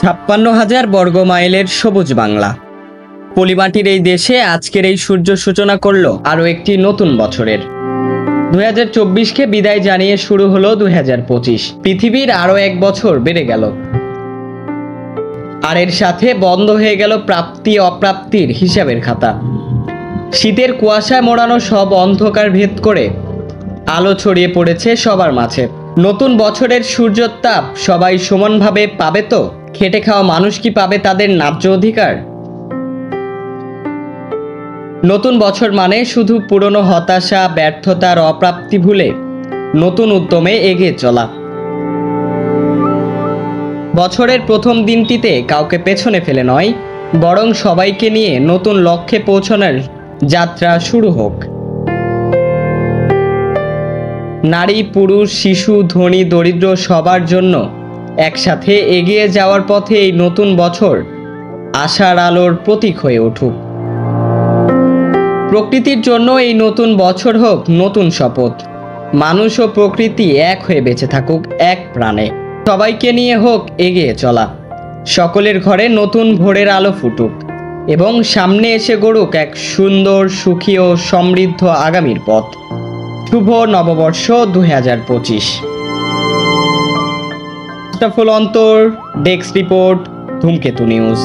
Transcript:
56,000 বর্গ মাইলের সবুজ বাংলা। পলিমাটির এই দেশে আজকের এই সূর্য সূচনা করলো আরও একটি নতুন বছরের। 2024কে বিদায় জানিয়ে শুরু হলো 2025। পৃথিবীর আরও এক বছর বেড়ে গেল, আর এর সাথে বন্ধ হয়ে গেল প্রাপ্তি অপ্রাপ্তির হিসাবের খাতা। শীতের কুয়াশায় মোড়ানো সব অন্ধকার ভেদ করে আলো ছড়িয়ে পড়েছে সবার মাঝে। নতুন বছরের সূর্যোত্তাপ সবাই সমানভাবে পাবে তো? খেটে খাওয়া মানুষ কি পাবে তাদের ন্যায্য অধিকার? নতুন বছর মানে শুধু পুরনো হতাশা, ব্যর্থতার অপ্রাপ্তি ভুলে নতুন উদ্যমে এগিয়ে চলা। বছরের প্রথম দিনটিতে কাউকে পেছনে ফেলে নয়, বরং সবাইকে নিয়ে নতুন লক্ষ্যে পৌঁছানোর যাত্রা শুরু হোক। নারী, পুরুষ, শিশু, ধনী, দরিদ্র সবার জন্য একসাথে এগিয়ে যাওয়ার পথে এই নতুন বছর আশার আলোর প্রতীক হয়ে উঠুক। প্রকৃতির জন্য এই নতুন বছর হোক নতুন শপথ। মানুষ ও প্রকৃতি এক হয়ে বেঁচে থাকুক এক প্রাণে। সবাইকে নিয়ে হোক এগিয়ে চলা। সকলের ঘরে নতুন ভোরের আলো ফুটুক এবং সামনে এসে গড়ুক এক সুন্দর, সুখী ও সমৃদ্ধ আগামীর পথ। শুভ নববর্ষ 2025। ফুল অন্তর, ডেস্ক রিপোর্ট, ধূমকেতু নিউজ।